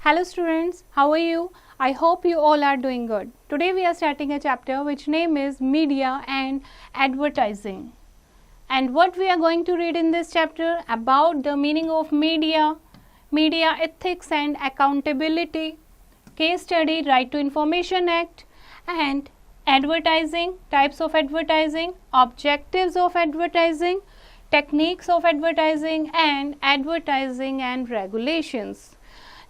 Hello students, how are you? I hope you all are doing good. Today we are starting a chapter which name is Media and Advertising. And what we are going to read in this chapter about the meaning of media, media ethics and accountability, case study Right to Information Act, and advertising, types of advertising, objectives of advertising, techniques of advertising and regulations.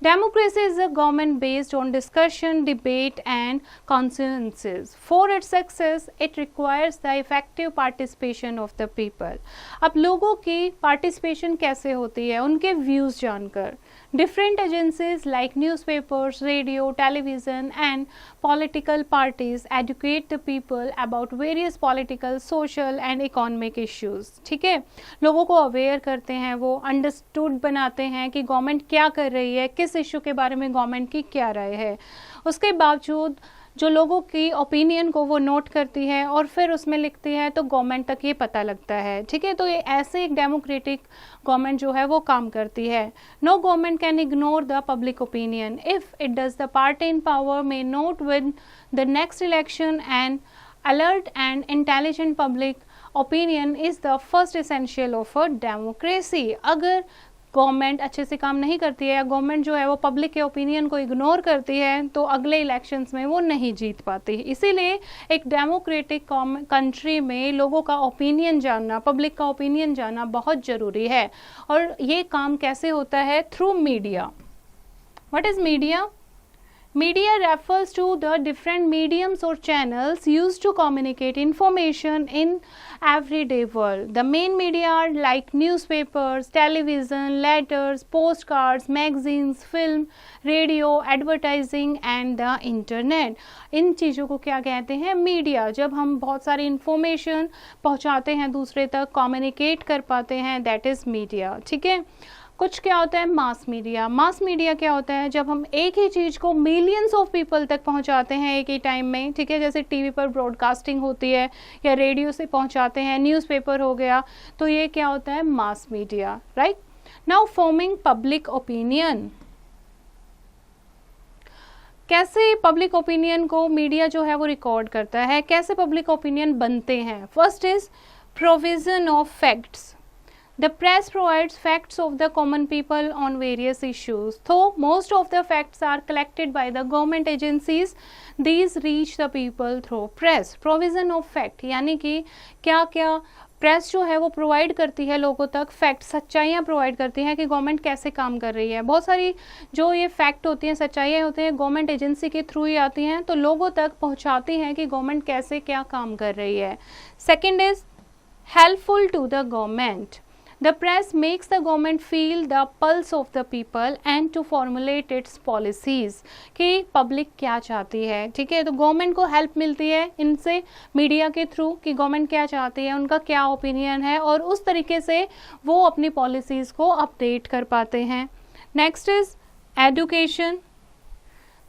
Democracy is a government based on discussion, debate and consensus. For its success, it requires the effective participation of the people. अब लोगों की participation कैसे होती है उनके views जानकर. Different agencies like newspapers, radio, television and political parties educate the people about various political, social and economic issues. ठीक है, लोगों को aware करते हैं, वो understood बनाते हैं कि गवर्नमेंट क्या कर रही है, किस इशू के बारे में गवर्नमेंट की क्या राय है. उसके बावजूद जो लोगों की ओपिनियन को वो नोट करती है और फिर उसमें लिखती है तो गवर्नमेंट तक ये पता लगता है. ठीक है, तो ये ऐसे एक डेमोक्रेटिक गवर्नमेंट जो है वो काम करती है. No government can ignore the public opinion if it does the party in power may not with the next election and alert and intelligent public opinion is the first essential of a democracy. अगर government अच्छे से काम नहीं करती है या government जो है वो पब्लिक के ओपिनियन को इग्नोर करती है तो अगले इलेक्शंस में वो नहीं जीत पाती. इसीलिए एक डेमोक्रेटिक कंट्री में लोगों का ओपिनियन जानना, पब्लिक का ओपिनियन जानना बहुत ज़रूरी है. और ये काम कैसे होता है? Through media. What is media? Media refers to the different mediums or channels used to communicate information in everyday world. The main media are like newspapers, television, letters, postcards, magazines, film, radio, advertising and the internet. इन चीज़ों को क्या कहते हैं? Media. जब हम बहुत सारी information पहुंचाते हैं दूसरे तक, कम्युनिकेट कर पाते हैं, दैट इज़ मीडिया. ठीक है. कुछ क्या होता है? Mass media. मास मीडिया क्या होता है? जब हम एक ही चीज़ को मिलियंस ऑफ पीपल तक पहुंचाते हैं एक ही टाइम में. ठीक है, जैसे टीवी पर ब्रॉडकास्टिंग होती है या रेडियो से पहुंचाते हैं, न्यूज़पेपर हो गया, तो ये क्या होता है? Mass media. Right. Now forming public opinion. कैसे पब्लिक ओपिनियन को मीडिया जो है वो रिकॉर्ड करता है, कैसे पब्लिक ओपिनियन बनते हैं? First is provision of facts. The press provides facts of the common people on various issues. Though most of the facts are collected by the government agencies, these reach the people through press. Provision of fact यानी कि क्या क्या press जो है वो provide करती है लोगों तक, फैक्ट, सच्चाइयाँ प्रोवाइड करती हैं कि गवर्नमेंट कैसे काम कर रही है. बहुत सारी जो ये फैक्ट होती हैं, सच्चाइयाँ होती हैं, गवर्नमेंट एजेंसी के थ्रू ही आती हैं, तो लोगों तक पहुँचाती हैं कि गवर्नमेंट कैसे क्या काम कर रही है. Second is helpful to the government. The press makes the government feel the pulse of the people and to formulate its policies कि पब्लिक क्या चाहती है. ठीक है, तो गवर्नमेंट को हेल्प मिलती है इनसे मीडिया के थ्रू कि गवर्नमेंट क्या चाहती है, उनका क्या ओपिनियन है और उस तरीके से वो अपनी पॉलिसीज़ को अपडेट कर पाते हैं. Next is education.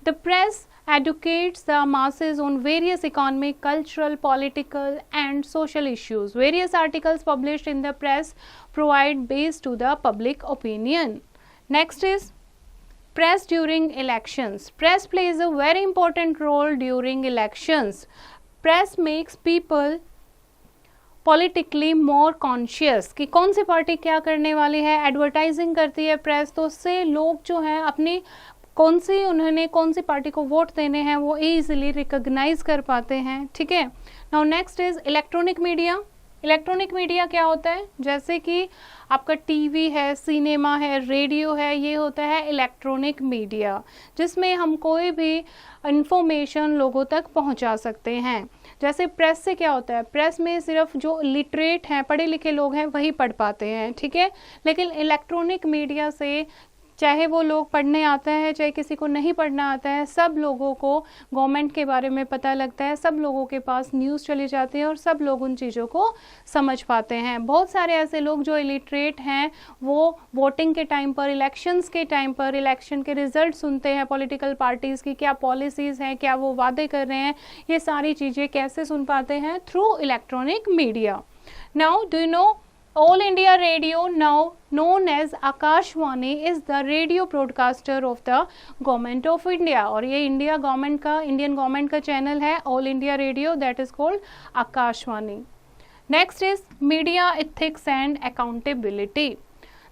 The press educates the masses on various economic, cultural, political and social issues. Various articles published in the press provide base to the public opinion. Next is press during elections. Press plays a very important role during elections. Press makes people politically more conscious कि कौन सी party क्या करने वाली है. Advertising करती है press, तो उससे लोग जो हैं अपनी उन्होंने कौन सी पार्टी को वोट देने हैं वो ईजिली रिकॉग्नाइज कर पाते हैं. ठीक है. Now next is electronic media. Electronic media क्या होता है? जैसे कि आपका टीवी है, सिनेमा है, रेडियो है, ये होता है इलेक्ट्रॉनिक मीडिया, जिसमें हम कोई भी इंफॉर्मेशन लोगों तक पहुंचा सकते हैं. जैसे प्रेस से क्या होता है? प्रेस में सिर्फ जो लिटरेट हैं, पढ़े लिखे लोग हैं, वही पढ़ पाते हैं. ठीक है. लेकिन इलेक्ट्रॉनिक मीडिया से चाहे वो लोग पढ़ने आता है, चाहे किसी को नहीं पढ़ना आता है, सब लोगों को गवर्नमेंट के बारे में पता लगता है, सब लोगों के पास न्यूज़ चली जाती है और सब लोग उन चीज़ों को समझ पाते हैं. बहुत सारे ऐसे लोग जो इलिटरेट हैं वो वोटिंग के टाइम पर, इलेक्शंस के टाइम पर इलेक्शन के रिजल्ट सुनते हैं, पॉलिटिकल पार्टीज़ की क्या पॉलिसीज़ हैं, क्या वो वादे कर रहे हैं, ये सारी चीज़ें कैसे सुन पाते हैं? Through electronic media. Now do you know All India Radio, now known as Akashvani, is the radio broadcaster of the Government of India. और ये इंडियन गवर्नमेंट का चैनल है All India Radio, that is called Akashvani. Next is media ethics and accountability.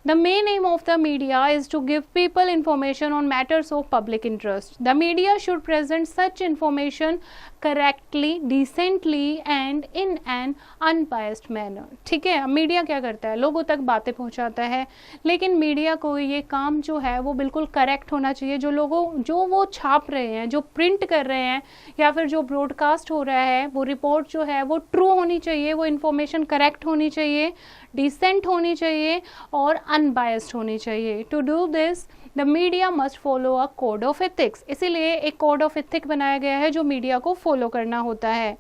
The main aim of the media is to give people information on matters of public interest. The media should present such information correctly, decently and in an unbiased manner. ठीक है, media क्या करता है, लोगों तक बातें पहुंचाता है, लेकिन मीडिया को ये काम जो है वो बिल्कुल करेक्ट होना चाहिए. जो वो छाप रहे हैं, जो प्रिंट कर रहे हैं या फिर जो ब्रॉडकास्ट हो रहा है, वो रिपोर्ट जो है वो ट्रू होनी चाहिए, वो इन्फॉर्मेशन करेक्ट होनी चाहिए, डिसेंट होनी चाहिए और अनबायस्ड होनी चाहिए. To do this the media must follow a code of ethics. इसीलिए एक कोड ऑफ एथिक बनाया गया है जो मीडिया को फॉलो करना होता है.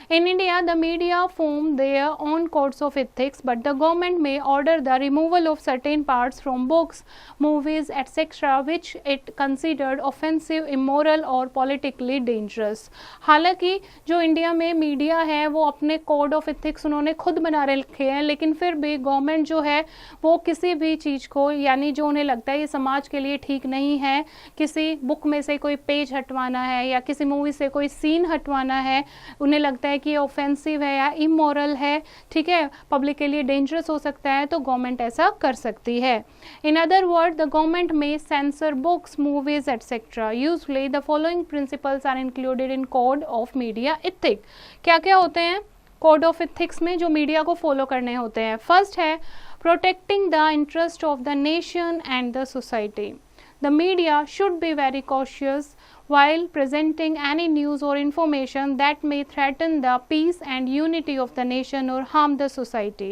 In India, the media form their own codes of ethics, but the government may order the removal of certain parts from books, movies, etc., which it considered offensive, immoral or politically dangerous. हालांकि जो India में media है वो अपने code of ethics उन्होंने खुद बना रखे हैं, लेकिन फिर भी गवर्नमेंट जो है वो किसी भी चीज़ को, यानी जो उन्हें लगता है ये समाज के लिए ठीक नहीं है, किसी बुक में से कोई पेज हटवाना है या किसी मूवी से कोई सीन हटवाना है, उन्हें लगता है कि ये ऑफेंसिव है या इमोरल है, ठीक है, पब्लिक के लिए डेंजरस हो सकता है, तो गवर्नमेंट ऐसा कर सकती है. In other word, the government में censor books, movies etcetera. Usually the following principles are included in code of media ethic. क्या क्या होते हैं कोड ऑफ एथिक्स में जो मीडिया को फॉलो करने होते हैं? फर्स्ट है protecting the interest of the nation and the society. The media should be very cautious while presenting any news or information that may threaten the peace and unity of the nation or harm the society.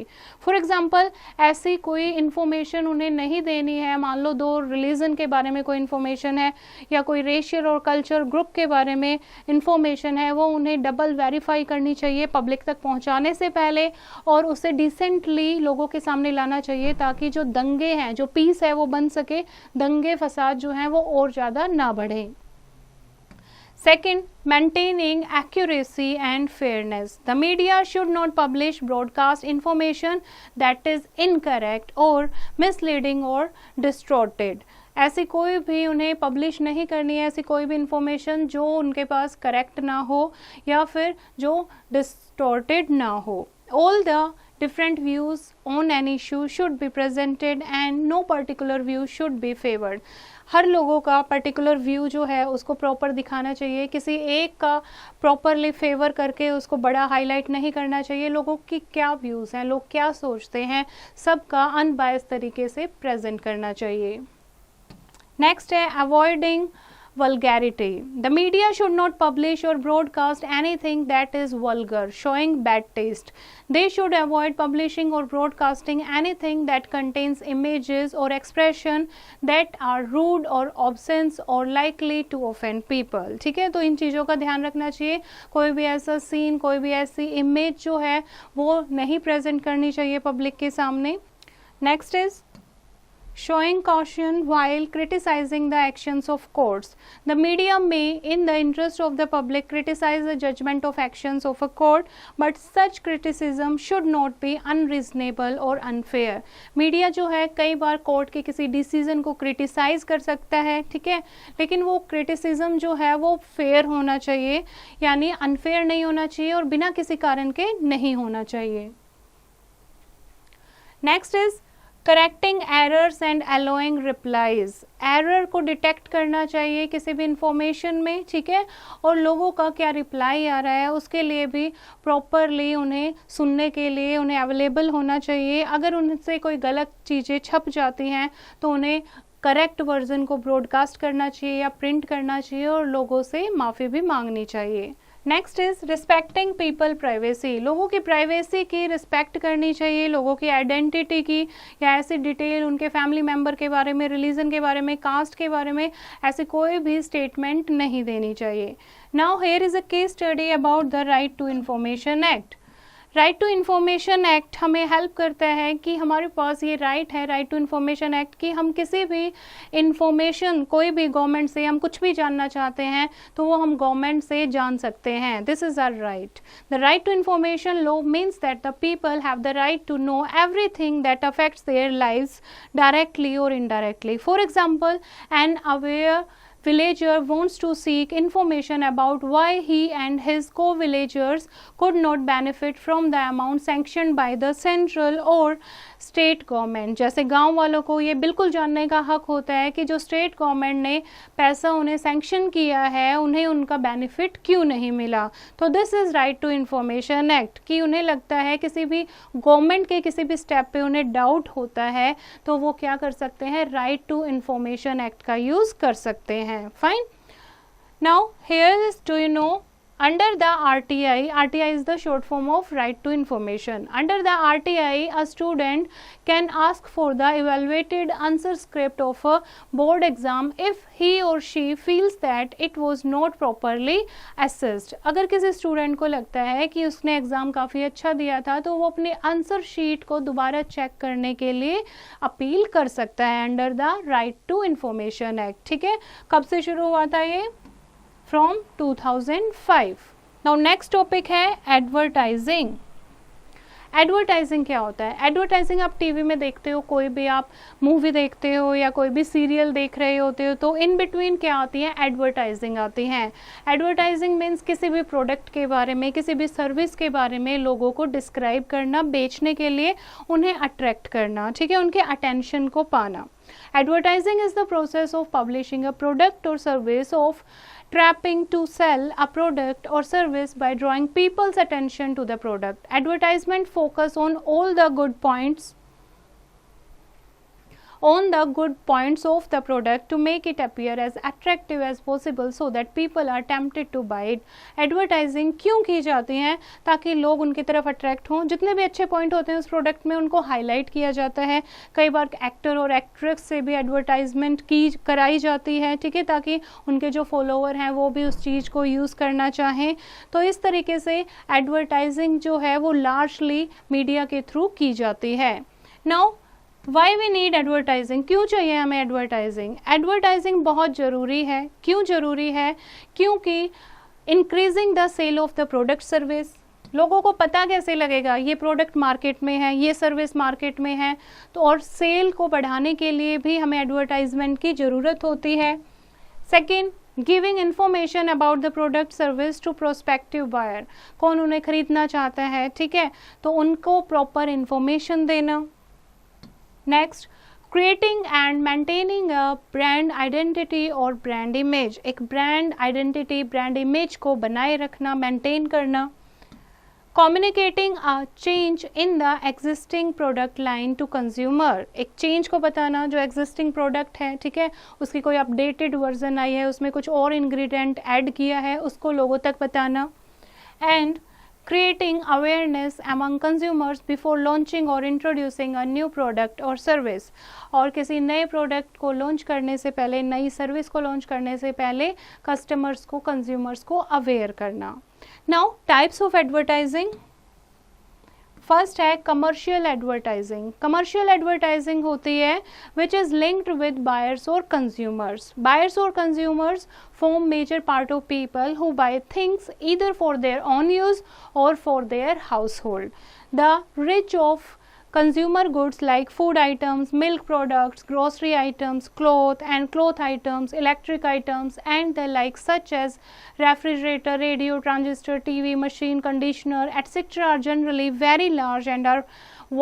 For example, ऐसी कोई information उन्हें नहीं देनी है, मान लो दो religion के बारे में कोई information है या कोई रेशियल और कल्चर ग्रुप के बारे में information है, वो उन्हें डबल वेरीफाई करनी चाहिए पब्लिक तक पहुंचाने से पहले और उसे डिसेंटली लोगों के सामने लाना चाहिए ताकि जो दंगे हैं, जो पीस है वो बन सके, दंगे फसाद जो हैं वो और ज़्यादा ना बढ़े. Second, maintaining accuracy and fairness. The media should not publish broadcast information that is incorrect or misleading or distorted. ऐसी कोई भी उन्हें पब्लिश नहीं करनी है, ऐसी कोई भी इंफॉर्मेशन जो उनके पास करेक्ट ना हो या फिर जो डिस्टॉर्टेड ना हो. All the different views on an issue should be presented and no particular view should be favored. हर लोगों का पर्टिकुलर व्यू जो है उसको प्रॉपर दिखाना चाहिए, किसी एक का प्रॉपरली फेवर करके उसको बड़ा हाईलाइट नहीं करना चाहिए. लोगों की क्या व्यूज़ हैं, लोग क्या सोचते हैं, सबका अनबायस्ड तरीके से प्रेजेंट करना चाहिए. नेक्स्ट है avoiding vulgarity. The media should not publish or broadcast anything that is vulgar, showing bad taste. They should avoid publishing or broadcasting anything that contains images or expression that are rude or obscene or likely to offend people. ठीक है, तो इन चीज़ों का ध्यान रखना चाहिए. कोई भी ऐसा सीन, कोई भी ऐसी इमेज जो है वो नहीं प्रेजेंट करनी चाहिए पब्लिक के सामने. Next is showing caution while criticizing the actions of courts. The media may, in the interest of the public, criticize the judgment of actions of a court, but such criticism should not be unreasonable or unfair. Media जो है कई बार court के किसी decision को criticise कर सकता है, ठीक है, लेकिन वो क्रिटिसिज्म जो है वो फेयर होना चाहिए, यानी अनफेयर नहीं होना चाहिए और बिना किसी कारण के नहीं होना चाहिए. Next is correcting errors and allowing replies. Error को डिटेक्ट करना चाहिए किसी भी इंफॉर्मेशन में, ठीक है, और लोगों का क्या रिप्लाई आ रहा है उसके लिए भी प्रॉपरली उन्हें सुनने के लिए उन्हें अवेलेबल होना चाहिए. अगर उनसे कोई गलत चीज़ें छप जाती हैं तो उन्हें करेक्ट वर्जन को ब्रॉडकास्ट करना चाहिए या प्रिंट करना चाहिए और लोगों से माफ़ी भी मांगनी चाहिए. Next is respecting people privacy. लोगों की प्राइवेसी की रिस्पेक्ट करनी चाहिए, लोगों की आइडेंटिटी की या ऐसी डिटेल उनके फैमिली मेम्बर के बारे में, रिलीजन के बारे में, कास्ट के बारे में ऐसे कोई भी स्टेटमेंट नहीं देनी चाहिए. Now here is a case study about the right to information act. Right to information act हमें हेल्प करता है कि हमारे पास ये राइट है, राइट टू इन्फॉर्मेशन एक्ट, कि हम किसी भी इंफॉर्मेशन, कोई भी गवर्नमेंट से हम कुछ भी जानना चाहते हैं तो वो हम गवर्नमेंट से जान सकते हैं. This is our right. The right to information law means that the people have the right to know everything that affects their lives directly और indirectly. For example, an aware villager wants to seek information about why he and his co-villagers could not benefit from the amount sanctioned by the central or state government. जैसे गांव वालों को ये बिल्कुल जानने का हक होता है कि जो स्टेट गवर्नमेंट ने पैसा उन्हें सैंक्शन किया है उन्हें उनका बेनिफिट क्यों नहीं मिला. तो this is right to information act, कि उन्हें लगता है किसी भी गवर्नमेंट के किसी भी स्टेप पे उन्हें डाउट होता है तो वो क्या कर सकते हैं, राइट टू इन्फॉर्मेशन एक्ट का यूज़ कर सकते हैं. Fine. Now here is, do you know, under the RTI is the short form of right to information. Under the RTI, a student can ask for the evaluated answer script of a board exam if he or she feels that it was not properly assessed. अगर किसी student को लगता है कि उसने exam काफ़ी अच्छा दिया था तो वो अपने आंसर शीट को दोबारा चेक करने के लिए अपील कर सकता है under the right to information act. ठीक है, कब से शुरू हुआ था ये? फ्रॉम 2005. नाउ नेक्स्ट टॉपिक है एडवर्टाइजिंग. एडवर्टाइजिंग क्या होता है? एडवर्टाइजिंग आप टीवी में देखते हो, कोई भी आप मूवी देखते हो या कोई भी सीरियल देख रहे होते हो तो इन बिटवीन क्या आती है? एडवर्टाइजिंग आती है. एडवर्टाइजिंग मीन्स किसी भी प्रोडक्ट के बारे में, किसी भी सर्विस के बारे में लोगों को डिस्क्राइब करना, बेचने के लिए उन्हें अट्रैक्ट करना. ठीक है, उनके अटेंशन को पाना. Advertising is the process of publishing a product or service, of trapping to sell a product or service by drawing people's attention to the product. Advertisement focus on all the good points of the product to make it appear as attractive as possible so that people are tempted to buy it. Advertising क्यों की जाती हैं? ताकि लोग उनकी तरफ attract हों. जितने भी अच्छे पॉइंट होते हैं उस प्रोडक्ट में उनको हाईलाइट किया जाता है. कई बार एक्टर और एक्ट्रेस से भी एडवर्टाइजमेंट की कराई जाती है. ठीक है, ताकि उनके जो फॉलोवर हैं वो भी उस चीज़ को यूज़ करना चाहें. तो इस तरीके से एडवर्टाइजिंग जो है वो लार्जली मीडिया के थ्रू की जाती है. Now why we need advertising, क्यों चाहिए हमें एडवर्टाइजिंग? एडवर्टाइजिंग बहुत ज़रूरी है. क्यों ज़रूरी है? क्योंकि increasing the sale of the product service. लोगों को पता कैसे लगेगा ये प्रोडक्ट मार्केट में है, ये सर्विस मार्केट में है, तो और सेल को बढ़ाने के लिए भी हमें एडवर्टाइजमेंट की ज़रूरत होती है. Second, giving information about the product service to prospective buyer. कौन उन्हें खरीदना चाहता है, ठीक है, तो उनको प्रॉपर इन्फॉर्मेशन देना. Next, creating and maintaining a brand identity और ब्रांड इमेज. एक ब्रांड आइडेंटिटी, ब्रांड इमेज को बनाए रखना, मेंटेन करना. Communicating a change in the existing product line to consumer. एक चेंज को बताना, जो एग्जिस्टिंग प्रोडक्ट है, ठीक है, उसकी कोई अपडेटेड वर्जन आई है, उसमें कुछ और इंग्रेडिएंट ऐड किया है, उसको लोगों तक बताना. And creating awareness among consumers before launching or introducing a new product or service. और किसी नए प्रोडक्ट को लॉन्च करने से पहले, नई सर्विस को लॉन्च करने से पहले कस्टमर्स को, कंज्यूमर्स को अवेयर करना. Now types of advertising. First है कमर्शियल एडवर्टाइजिंग. कमर्शियल एडवर्टाइजिंग होती है which is linked with buyers और कंज्यूमर्स. बायर्स और consumers form major part of people who buy things either for their own use or for their household. The rich of consumer goods like food items, milk products, grocery items, cloth and cloth items, electric items and the like, such as refrigerator, radio, transistor, TV, machine, conditioner, etc. are generally very large and are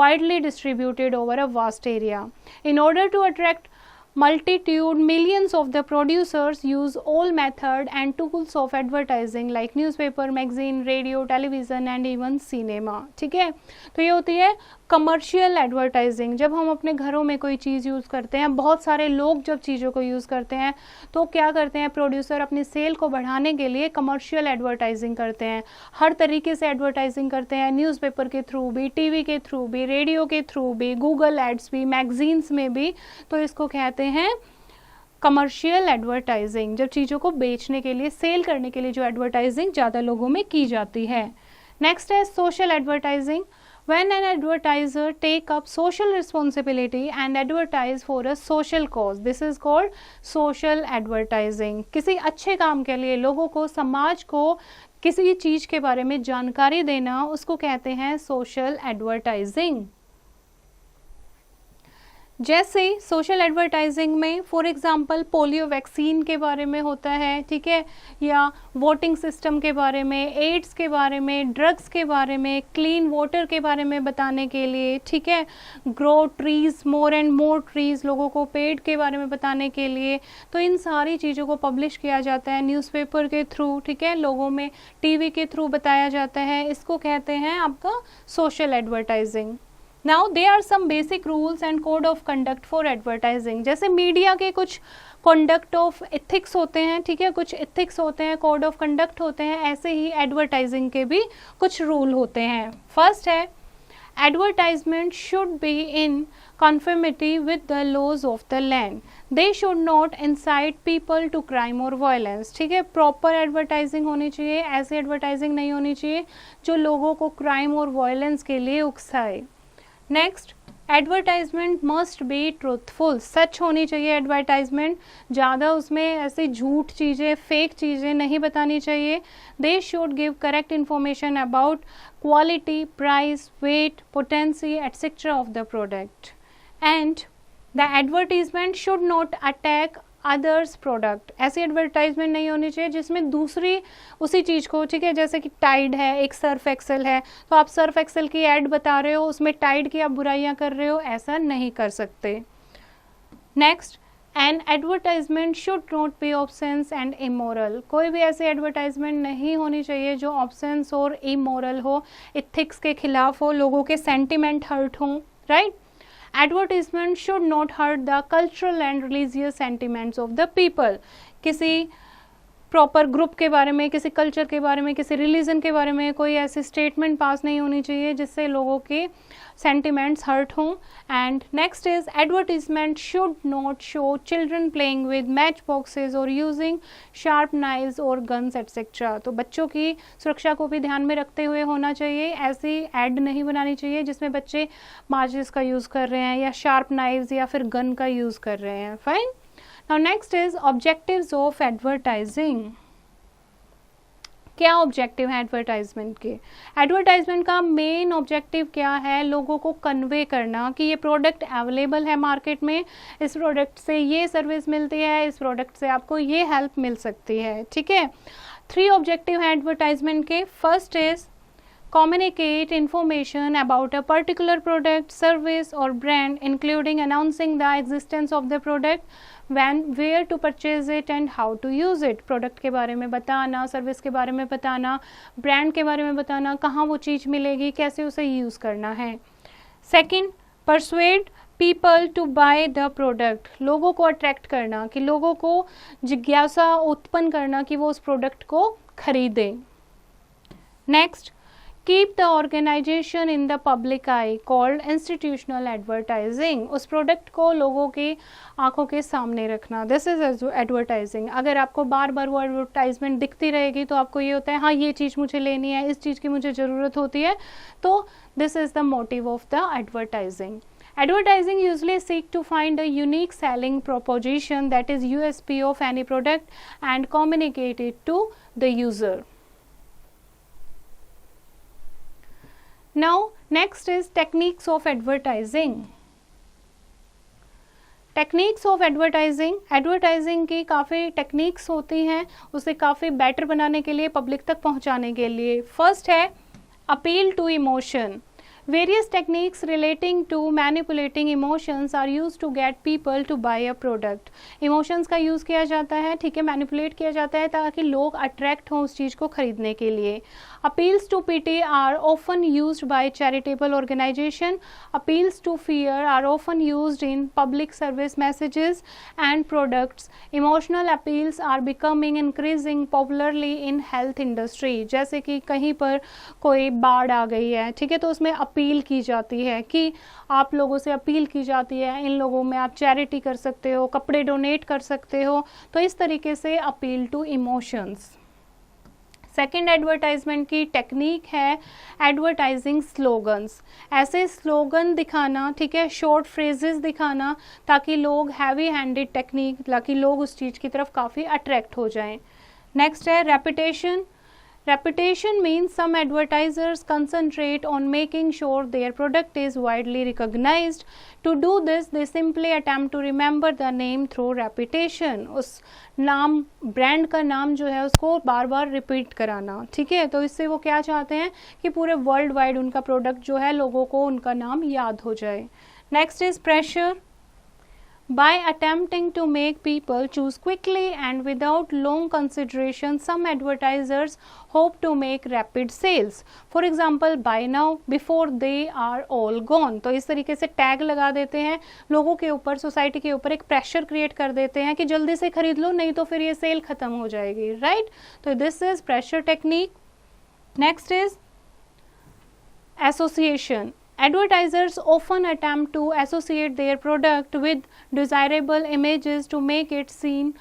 widely distributed over a vast area. In order to attract multitude, millions of the producers use all method and tools of advertising like newspaper, magazine, radio, television and even cinema. ठीक है, तो ये होती है commercial advertising. जब हम अपने घरों में कोई चीज़ यूज़ करते हैं, बहुत सारे लोग जब चीज़ों को यूज़ करते हैं तो क्या करते हैं, प्रोड्यूसर अपनी सेल को बढ़ाने के लिए कमर्शियल एडवर्टाइजिंग करते हैं. हर तरीके से एडवर्टाइजिंग करते हैं, न्यूज़पेपर के थ्रू भी, टीवी के थ्रू भी, रेडियो के थ्रू भी, गूगल एड्स भी, मैगजीन्स में भी. तो इसको कहते हैं कमर्शियल एडवर्टाइजिंग, जब चीज़ों को बेचने के लिए, सेल करने के लिए जो एडवर्टाइजिंग ज़्यादा लोगों में की जाती है. Next is social advertising. When an advertiser take up social responsibility and advertise for a social cause, this is called social advertising. किसी अच्छे काम के लिए लोगों को, समाज को किसी चीज़ के बारे में जानकारी देना, उसको कहते हैं सोशल एडवर्टाइजिंग. जैसे सोशल एडवर्टाइजिंग में फॉर एग्जांपल पोलियो वैक्सीन के बारे में होता है, ठीक है, या वोटिंग सिस्टम के बारे में, एड्स के बारे में, ड्रग्स के बारे में, क्लीन वाटर के बारे में बताने के लिए, ठीक है, grow trees, more and more trees, लोगों को पेड़ के बारे में बताने के लिए. तो इन सारी चीज़ों को पब्लिश किया जाता है न्यूज़पेपर के थ्रू, ठीक है, लोगों में टीवी के थ्रू बताया जाता है. इसको कहते हैं आपका social advertising. Now there are some basic rules and code of conduct for advertising. जैसे मीडिया के कुछ conduct of ethics होते हैं, ठीक है, कुछ ethics होते हैं, code of conduct होते हैं, ऐसे ही advertising के भी कुछ rule होते हैं. First है advertisement should be in conformity with the laws of the land. They should not incite people to crime or violence. ठीक है, proper advertising होनी चाहिए, ऐसी advertising नहीं होनी चाहिए जो लोगों को crime और violence के लिए उकसाए. Next, advertisement must be truthful. सच होनी चाहिए एडवर्टाइजमेंट, ज़्यादा उसमें ऐसी झूठ चीज़ें, फेक चीज़ें नहीं बतानी चाहिए. They should give correct information about quality, price, weight, potency etcetera of the product. And the advertisement should not attack others product. ऐसी एडवर्टाइजमेंट नहीं होनी चाहिए जिसमें दूसरी उसी चीज़ को, ठीक है, जैसे कि टाइड है, एक सर्फ एक्सेल है, तो आप सर्फ एक्सेल की ऐड बता रहे हो, उसमें टाइड की आप बुराइयां कर रहे हो, ऐसा नहीं कर सकते. Next, an advertisement should not be absence and immoral. कोई भी ऐसी एडवर्टाइजमेंट नहीं होनी चाहिए जो ऑब्सेंस और इमोरल हो, इथिक्स के खिलाफ हो, लोगों के सेंटिमेंट हर्ट हों, right. Advertisement should not hurt the cultural and religious sentiments of the people. किसी प्रॉपर ग्रुप के बारे में, किसी कल्चर के बारे में, किसी रिलीजन के बारे में कोई ऐसी स्टेटमेंट पास नहीं होनी चाहिए जिससे लोगों के सेंटिमेंट्स हर्ट हों. And next is advertisement should not show children playing with match boxes और यूजिंग शार्प नाइव्स और गन्स एटसेट्रा. तो बच्चों की सुरक्षा को भी ध्यान में रखते हुए होना चाहिए. ऐसी एड नहीं बनानी चाहिए जिसमें बच्चे माचिस का यूज़ कर रहे हैं या शार्प नाइव्स या फिर गन का यूज़ कर रहे हैं. Fine. Now next is objectives of advertising. क्या ऑब्जेक्टिव है एडवर्टाइजमेंट के? एडवर्टाइजमेंट का मेन ऑब्जेक्टिव क्या है? लोगों को कन्वे करना कि ये प्रोडक्ट अवेलेबल है मार्केट में, इस प्रोडक्ट से ये सर्विस मिलती है, इस प्रोडक्ट से आपको ये हेल्प मिल सकती है, ठीक है. 3 ऑब्जेक्टिव है एडवर्टाइजमेंट के. First is communicate information about a particular product, service or brand, including announcing the existence of the product, when, where to purchase it and how to use it. Product के बारे में बताना, service के बारे में बताना, brand के बारे में बताना, कहाँ वो चीज़ मिलेगी, कैसे उसे यूज़ करना है. Second, persuade people to buy the product. लोगों को अट्रैक्ट करना, कि लोगों को जिज्ञासा उत्पन्न करना कि वो उस प्रोडक्ट को खरीदें. Next, keep the organisation in the public eye, called institutional advertising. उस प्रोडक्ट को लोगों की आंखों के सामने रखना, दिस इज एडवर्टाइजिंग. अगर आपको बार बार वो एडवर्टाइजमेंट दिखती रहेगी तो आपको ये होता है हाँ ये चीज़ मुझे लेनी है, इस चीज़ की मुझे ज़रूरत होती है, तो this is the motive of the advertising. Advertising usually seek to find a unique selling proposition, that is USP of any product, and communicate it to the user. Now next is techniques of advertising. Techniques of advertising. Advertising की काफ़ी techniques होती हैं उसे काफ़ी better बनाने के लिए, public तक पहुंचाने के लिए. फर्स्ट है appeal to emotion. Various techniques relating to manipulating emotions are used to get people to buy a product. Emotions का यूज़ किया जाता है, ठीक है, मैनिपुलेट किया जाता है ताकि लोग अट्रैक्ट हों उस चीज़ को खरीदने के लिए. Appeals to pity are often used by charitable organization. Appeals to fear are often used in public service messages and products. Emotional appeals are becoming increasing popularly in health industry. जैसे कि कहीं पर कोई बाढ़ आ गई है, ठीक है, तो उसमें अपील की जाती है कि आप लोगों से अपील की जाती है इन लोगों में आप चैरिटी कर सकते हो, कपड़े डोनेट कर सकते हो. तो इस तरीके से appeal to emotions. Second advertisement की टेक्निक है एडवर्टाइजिंग स्लोगन्स, ऐसे स्लोगन दिखाना, ठीक है, शॉर्ट फ्रेजेस दिखाना ताकि लोग हैवी हैंडेड टेक्निक, ताकि लोग उस चीज़ की तरफ काफ़ी अट्रैक्ट हो जाएं। नेक्स्ट है reputation. Reputation means some advertisers concentrate on making sure their product is widely recognized. To do this, they simply attempt to remember the name through repetition. उस नाम, ब्रांड का नाम जो है उसको बार बार रिपीट कराना, ठीक है। तो इससे वो क्या चाहते हैं कि पूरे वर्ल्ड वाइड उनका प्रोडक्ट जो है लोगों को उनका नाम याद हो जाए। Next is pressure. By attempting to make people choose quickly and without long consideration, some advertisers hope to make rapid sales. For example, buy now before they are all gone. तो इस तरीके से टैग लगा देते हैं लोगों के ऊपर, सोसाइटी के ऊपर एक प्रेशर क्रिएट कर देते हैं कि जल्दी से खरीद लो नहीं तो फिर ये सेल खत्म हो जाएगी, राइट। तो this is pressure technique. Next is association. Advertisers often attempt to associate their product with desirable images to make it seem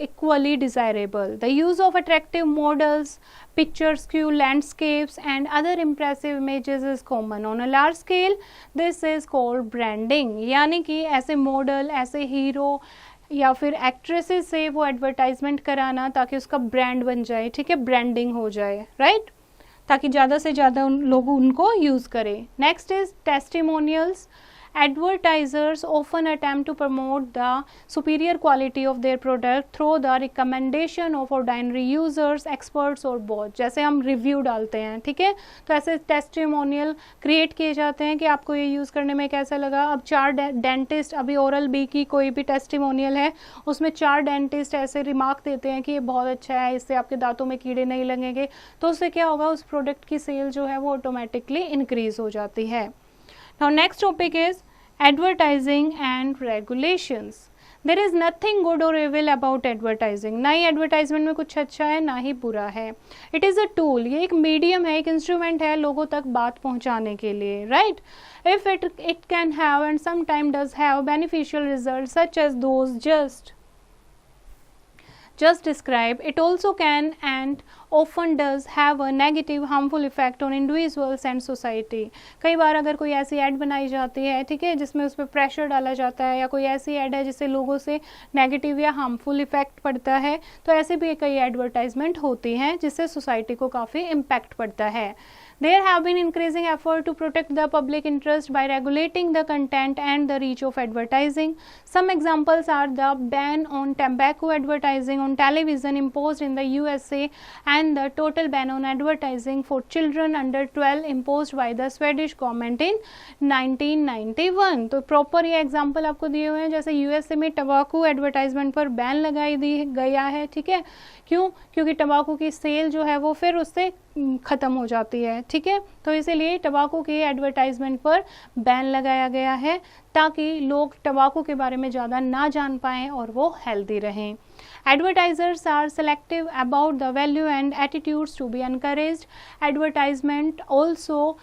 equally desirable. The use of attractive models, picturesque landscapes and other impressive images is common. On a large scale, this is called branding. यानी कि ऐसे model, ऐसे hero या फिर actresses से वो advertisement कराना ताकि उसका ब्रांड बन जाए, ठीक है, ब्रांडिंग हो जाए, राइट, ताकि ज़्यादा से ज़्यादा लोग उनको यूज़ करें। Next is testimonials. Advertisers often attempt to promote the superior quality of their product through the recommendation of ordinary users, experts और both। जैसे हम रिव्यू डालते हैं, ठीक है, तो ऐसे टेस्टिमोनियल क्रिएट किए जाते हैं कि आपको ये यूज़ करने में कैसा लगा। अब 4 डेंटिस्ट, अभी ओरल बी की कोई भी टेस्टिमोनियल है उसमें 4 डेंटिस्ट ऐसे रिमार्क देते हैं कि ये बहुत अच्छा है, इससे आपके दांतों में कीड़े नहीं लगेंगे, तो उससे क्या होगा, उस प्रोडक्ट की सेल जो है वो ऑटोमेटिकली इंक्रीज हो जाती है। Now next topic is advertising and regulations. There is nothing good or evil about advertising. ना ही एडवर्टाइजमेंट में कुछ अच्छा है ना ही बुरा है। It is a tool. ये एक मीडियम है, एक इंस्ट्रूमेंट है लोगों तक बात पहुंचाने के लिए, right? If it can have and sometimes does have beneficial results such as those just described, it also can and often does have a negative harmful effect on individuals and society. कई बार अगर कोई ऐसी add बनाई जाती है, ठीक है, जिसमें उस पर प्रेशर डाला जाता है या कोई ऐसी ऐड है जिससे लोगों से नेगेटिव या हार्मफुल इफेक्ट पड़ता है, तो ऐसे भी कई एडवर्टाइजमेंट होती हैं जिससे सोसाइटी को काफ़ी इम्पैक्ट पड़ता है। There have been increasing effort to protect the public interest by regulating the content and the reach of advertising. Some examples are the ban on tobacco advertising on television imposed in the USA and the total ban on advertising for children under 12 imposed by the Swedish government in 1991. तो proper ये example आपको दिए हुए हैं, जैसे USA में टबाकू advertisement पर ban लगाई दी गया है, ठीक है, क्यों, क्योंकि टबाकू की सेल जो है वो फिर उससे ख़त्म हो जाती है, ठीक है, तो इसीलिए टबाकू के एडवर्टाइजमेंट पर बैन लगाया गया है ताकि लोग टबाकू के बारे में ज़्यादा ना जान पाएँ और वो हेल्दी रहें। Advertisers are selective about the value and attitudes to be encouraged. Advertisement also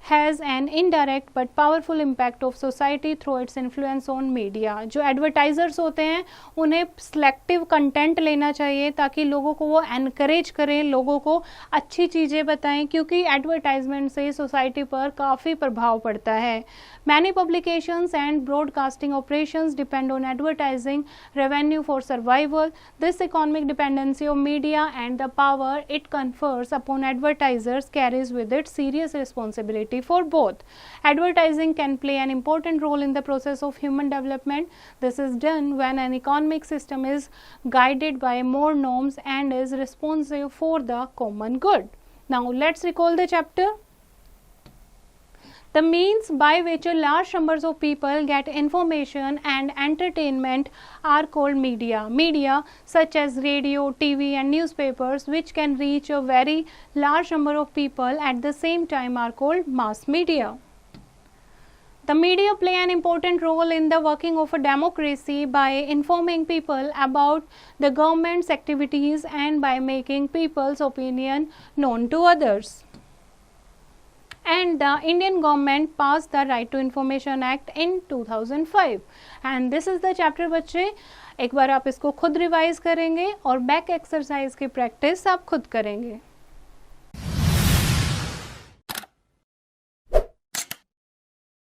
has an indirect but powerful impact of society through its influence on media. जो एडवर्टाइजर्स होते हैं उन्हें सिलेक्टिव कंटेंट लेना चाहिए ताकि लोगों को वो एनकरेज करें, लोगों को अच्छी चीज़ें बताएं, क्योंकि एडवर्टाइजमेंट से सोसाइटी पर काफ़ी प्रभाव पड़ता है। Many publications and broadcasting operations depend on advertising revenue for survival. This economic dependency of media and the power it confers upon advertisers carries with it serious responsibility for both. Advertising can play an important role in the process of human development. This is done when an economic system is guided by more norms and is responsive for the common good. Now let's recall the chapter. The means by which a large numbers of people get information and entertainment are called media. Media such as radio, TV and newspapers which can reach a very large number of people at the same time are called mass media. The media play an important role in the working of a democracy by informing people about the government's activities and by making people's opinion known to others. And the Indian government passed the Right to Information Act in 2005. And this is the chapter बच्चे, एक बार आप इसको खुद revise करेंगे और back exercise की practice आप खुद करेंगे।